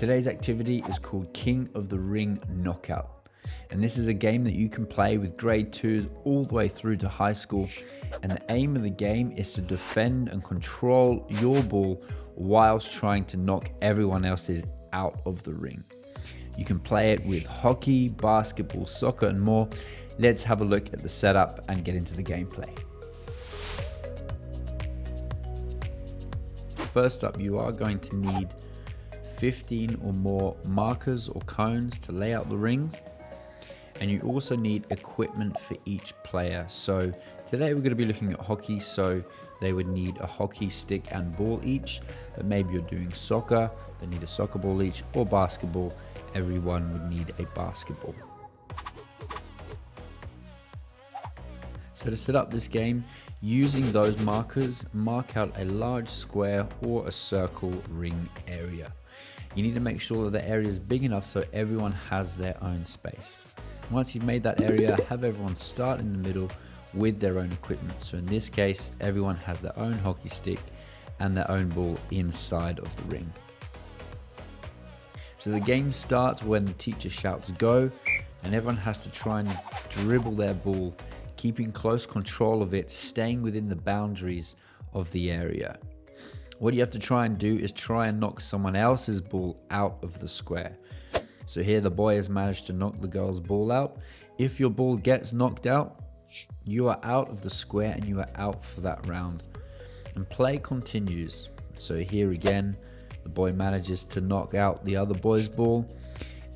Today's activity is called King of the Ring Knockout. And this is a game that you can play with grade 2s all the way through to high school. And the aim of the game is to defend and control your ball whilst trying to knock everyone else's out of the ring. You can play it with hockey, basketball, soccer, and more. Let's have a look at the setup and get into the gameplay. First up, you are going to need 15 or more markers or cones to lay out the rings. And you also need equipment for each player. So today we're going to be looking at hockey, so they would need a hockey stick and ball each. But maybe you're doing soccer, they need a soccer ball each, or basketball, everyone would need a basketball. So to set up this game, using those markers, mark out a large square or a circle ring area. You need to make sure that the area is big enough so everyone has their own space. Once you've made that area, have everyone start in the middle with their own equipment. So in this case, everyone has their own hockey stick and their own ball inside of the ring. So the game starts when the teacher shouts go, and everyone has to try and dribble their ball, keeping close control of it, staying within the boundaries of the area. What you have to try and do is try and knock someone else's ball out of the square. So here the boy has managed to knock the girl's ball out. If your ball gets knocked out, you are out of the square and you are out for that round. And play continues. So here again, the boy manages to knock out the other boy's ball.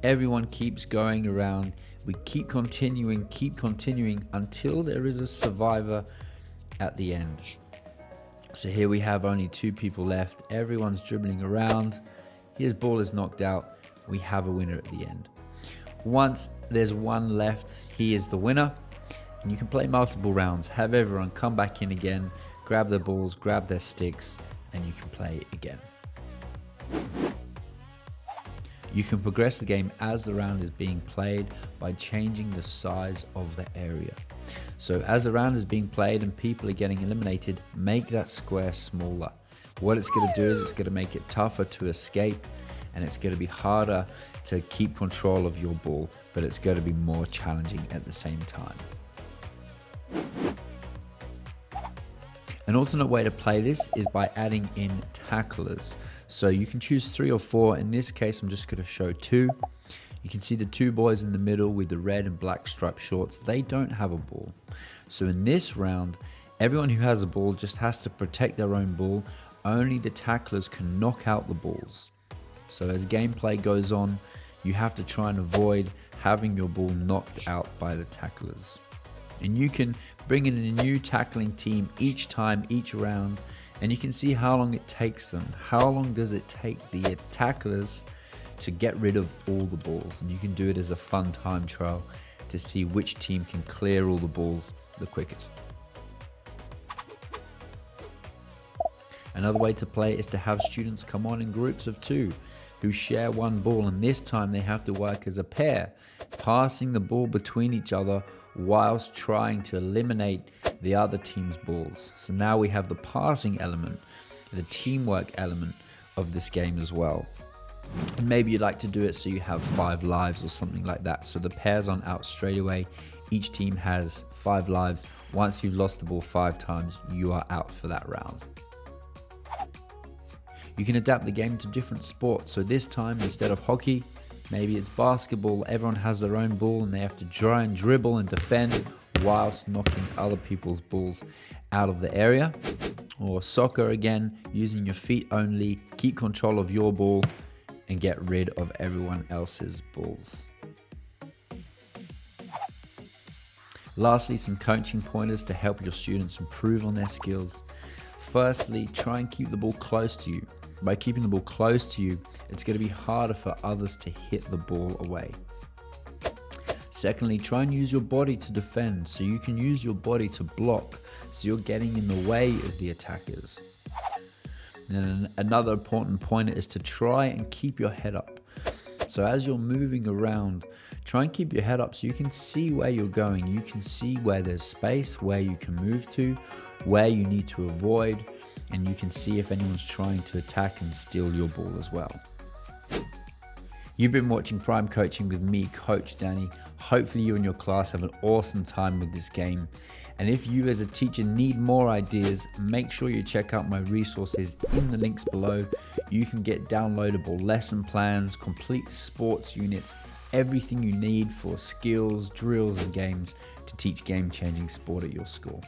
Everyone keeps going around. We keep continuing until there is a survivor at the end. So here we have only 2 people left. Everyone's dribbling around. His ball is knocked out. We have a winner at the end. Once there's one left, he is the winner. And you can play multiple rounds. Have everyone come back in again, grab their balls, grab their sticks, and you can play again. You can progress the game as the round is being played by changing the size of the area. So as the round is being played and people are getting eliminated, make that square smaller. What it's going to do is it's going to make it tougher to escape, and it's going to be harder to keep control of your ball, but it's going to be more challenging at the same time. An alternate way to play this is by adding in tacklers. So you can choose 3 or 4. In this case, I'm just going to show 2. You can see the 2 boys in the middle with the red and black striped shorts. They don't have a ball. So in this round, everyone who has a ball just has to protect their own ball. Only the tacklers can knock out the balls. So as gameplay goes on, you have to try and avoid having your ball knocked out by the tacklers. And you can bring in a new tackling team each time, each round, and you can see how long it takes them. How long does it take the tacklers to get rid of all the balls? And you can do it as a fun time trial to see which team can clear all the balls the quickest. Another way to play is to have students come on in groups of 2 who share one ball, and this time they have to work as a pair, passing the ball between each other whilst trying to eliminate the other team's balls. So now we have the passing element, the teamwork element of this game as well. And maybe you'd like to do it so you have 5 lives or something like that. So the pairs aren't out straight away. Each team has 5 lives. Once you've lost the ball 5 times, you are out for that round. You can adapt the game to different sports. So this time, instead of hockey, maybe it's basketball. Everyone has their own ball and they have to try and dribble and defend whilst knocking other people's balls out of the area. Or soccer again, using your feet only, keep control of your ball and get rid of everyone else's balls. Lastly, some coaching pointers to help your students improve on their skills. Firstly, try and keep the ball close to you. By keeping the ball close to you, it's going to be harder for others to hit the ball away. Secondly, try and use your body to defend, so you can use your body to block, so you're getting in the way of the attackers. And another important point is to try and keep your head up. So as you're moving around, try and keep your head up so you can see where you're going. You can see where there's space, where you can move to, where you need to avoid, and you can see if anyone's trying to attack and steal your ball as well. You've been watching Prime Coaching with me, Coach Danny. Hopefully you and your class have an awesome time with this game. And if you as a teacher need more ideas, make sure you check out my resources in the links below. You can get downloadable lesson plans, complete sports units, everything you need for skills, drills, and games to teach game-changing sport at your school.